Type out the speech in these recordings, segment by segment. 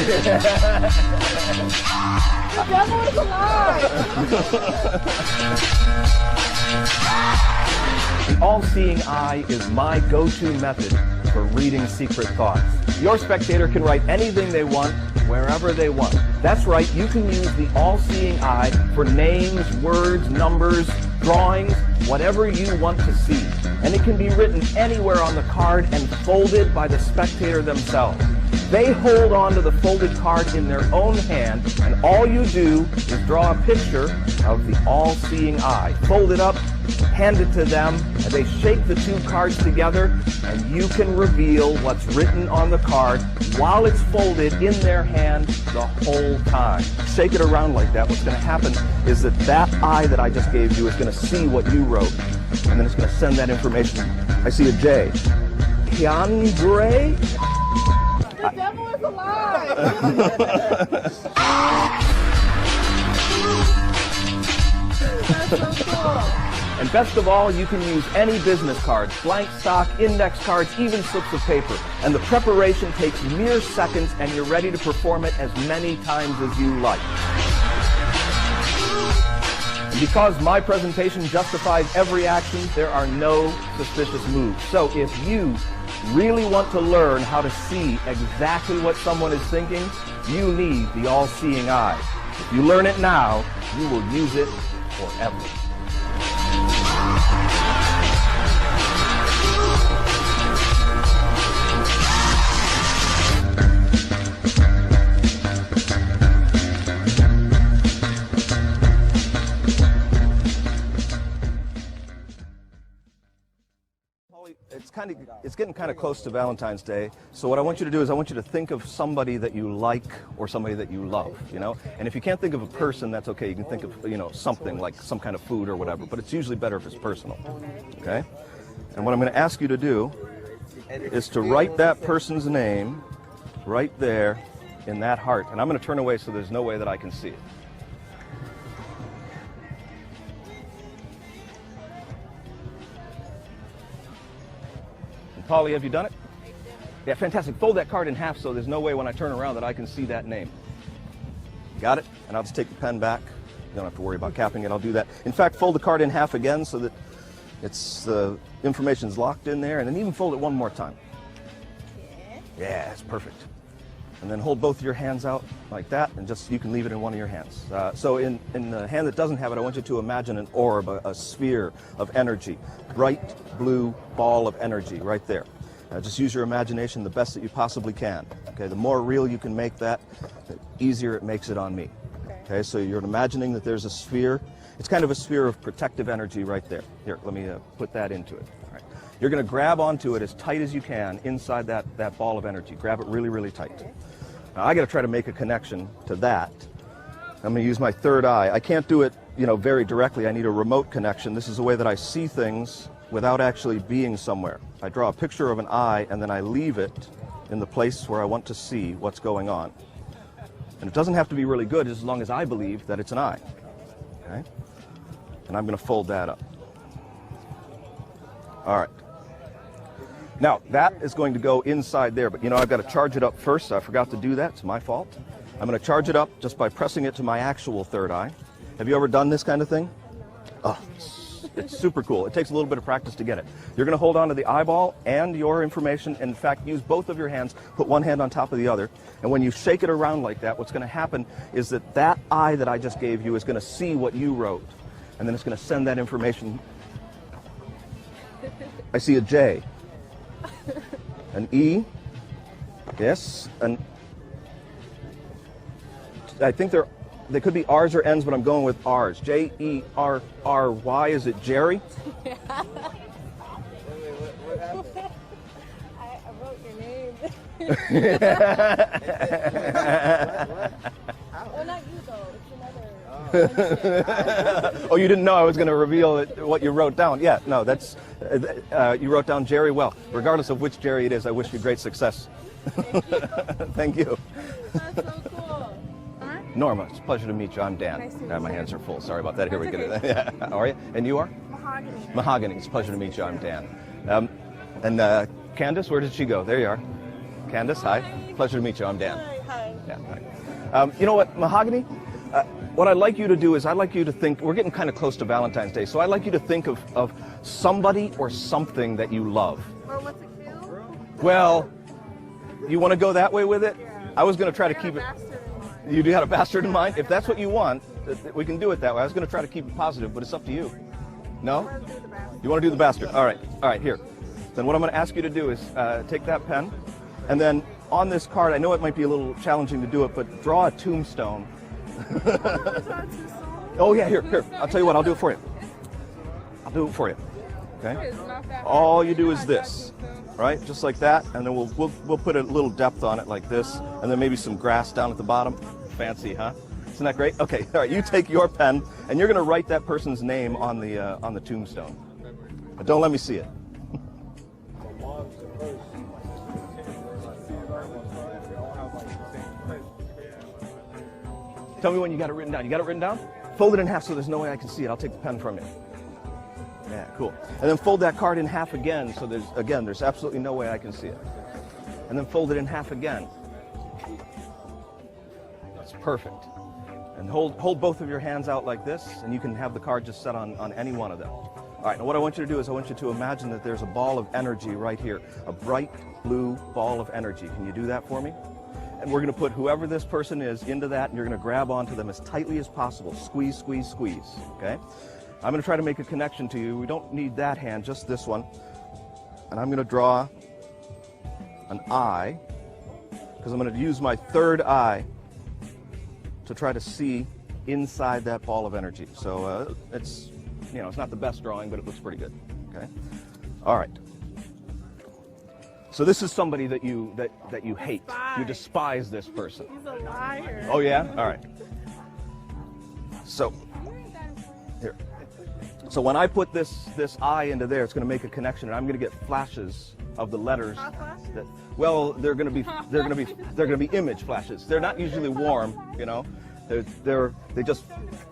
The devil is alive! The all-seeing eye is my go-to method for reading secret thoughts. Your spectator can write anything they want, wherever they want. That's right, you can use the all-seeing eye for names, words, numbers, drawings, whatever you want to see. And it can be written anywhere on the card and folded by the spectator themselves. They hold on to the folded card in their own hand, and all you do is draw a picture of the all-seeing eye. Fold it up, hand it to them, and they shake the two cards together, and you can reveal what's written on the card while it's folded in their hand the whole time. Shake it around like that. What's going to happen is that eye that I just gave you is going to see what you wrote, and then it's going to send that information. I see a J. Keandre? The devil is alive! That's so cool. And best of all, you can use any business cards, blank stock, index cards, even slips of paper. And the preparation takes mere seconds, and you're ready to perform it as many times as you like. And because my presentation justifies every action, there are no suspicious moves. So if you really want to learn how to see exactly what someone is thinking, you need the all-seeing eye. If you learn it now, you will use it forever. It's getting kind of close to Valentine's Day, so what I want you to do is I want you to think of somebody that you like or somebody that you love, you know? And if you can't think of a person, that's okay. You can think of, you know, something like some kind of food or whatever, but it's usually better if it's personal, okay? And what I'm going to ask you to do is to write that person's name right there in that heart. And I'm going to turn away so there's no way that I can see it. Polly, have you done it? Yeah, fantastic. Fold that card in half so there's no way when I turn around that I can see that name. Got it? And I'll just take the pen back. You don't have to worry about capping it. I'll do that. In fact, fold the card in half again so that the information's locked in there, and then even fold it one more time. Yeah, that's perfect. And then hold both of your hands out like that, and just you can leave it in one of your hands. So in the hand that doesn't have it, I want you to imagine an orb, a sphere of energy, bright blue ball of energy right there. Just use your imagination the best that you possibly can. Okay, the more real you can make that, the easier it makes it on me. Okay, so you're imagining that there's a sphere. It's kind of a sphere of protective energy right there. Here, let me put that into it. All right. You're going to grab onto it as tight as you can inside that ball of energy. Grab it really, really tight. Now, I got to try to make a connection to that. I'm going to use my third eye. I can't do it, you know, very directly. I need a remote connection. This is the way that I see things without actually being somewhere. I draw a picture of an eye, and then I leave it in the place where I want to see what's going on. And it doesn't have to be really good as long as I believe that it's an eye. Okay? And I'm going to fold that up. All right. Now, that is going to go inside there, but you know, I've got to charge it up first. So I forgot to do that. It's my fault. I'm going to charge it up just by pressing it to my actual third eye. Have you ever done this kind of thing? Oh, it's super cool. It takes a little bit of practice to get it. You're going to hold on to the eyeball and your information, and in fact, use both of your hands, put one hand on top of the other, and when you shake it around like that, what's going to happen is that eye that I just gave you is going to see what you wrote, and then it's going to send that information. I see a J. An E, yes, I think they could be R's or N's, but I'm going with R's. J-E-R-R-Y, is it Jerry? Yeah. What happened? I wrote your name. Well, not you though, it's another. Oh, you didn't know I was going to reveal what you wrote down. Yeah, no, that's, you wrote down Jerry well. Regardless of which Jerry it is, I wish you great success. Thank you. That's so cool. Norma, it's a pleasure to meet you. I'm Dan. Nice to meet My you. hands are full. Sorry about that. Here we That's go. okay. Yeah. How are you? And you are? Mahogany. Mahogany. It's a pleasure to meet you. I'm Dan. And Candace, where did she go? There you are. Candace, hi. Pleasure to meet you. I'm Dan. Hi. Yeah. Right. You know what, Mahogany? What I'd like you to do is I'd like you to think, we're getting kind of close to Valentine's Day, so I'd like you to think of somebody or something that you love. Or what's a cue? Well, you want to go that way with it? Yeah. I was going to try to keep it. You do have a bastard in mind? If that's what you want, we can do it that way. I was going to try to keep it positive, but it's up to you. No? You want to do the bastard? All right, here. Then what I'm going to ask you to do is take that pen, and then on this card, I know it might be a little challenging to do it, but draw a tombstone. Oh yeah, here. I'll tell you what, I'll do it for you. I'll do it for you. Okay? All you do is this, right? Just like that, and then we'll put a little depth on it like this, and then maybe some grass down at the bottom. Fancy, huh? Isn't that great? Okay, all right, you take your pen, and you're going to write that person's name on the tombstone. But don't let me see it. Tell me when you got it written down. You got it written down? Fold it in half so there's no way I can see it. I'll take the pen from you. Yeah, cool. And then fold that card in half again so there's absolutely no way I can see it. And then fold it in half again. That's perfect. And hold both of your hands out like this, and you can have the card just set on any one of them. All right, now what I want you to do is I want you to imagine that there's a ball of energy right here, a bright blue ball of energy. Can you do that for me? And we're going to put whoever this person is into that, and you're going to grab onto them as tightly as possible. Squeeze, squeeze, squeeze, okay? I'm going to try to make a connection to you. We don't need that hand, just this one. And I'm going to draw an eye, because I'm going to use my third eye to try to see inside that ball of energy. So it's not the best drawing, but it looks pretty good, okay? All right. So this is somebody that you hate. You despise this person. He's a liar. Oh yeah? All right. So here. So when I put this eye into there, it's going to make a connection, and I'm going to get flashes of the letters. That, well, they're going to be image flashes. They're not usually warm, you know. They just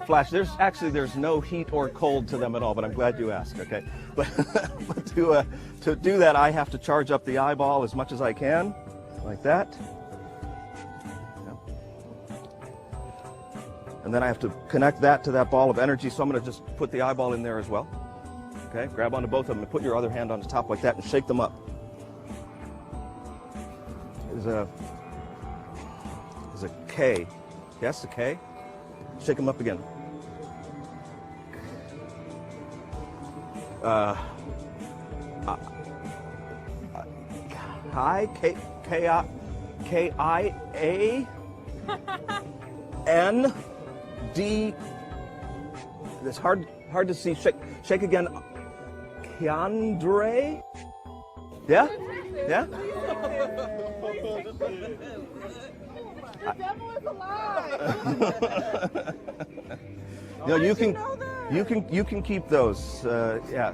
flash. There's no heat or cold to them at all, but I'm glad you asked, okay? But to do that, I have to charge up the eyeball as much as I can, like that. And then I have to connect that to that ball of energy, so I'm going to just put the eyeball in there as well. Okay, grab onto both of them and put your other hand on the top like that and shake them up. There's a K. Yes, a K. Shake them up again. K-I-A-N-D. It's hard to see. Shake again. Keandre? Yeah? Yeah? The devil is alive. No, you can keep those. Yeah.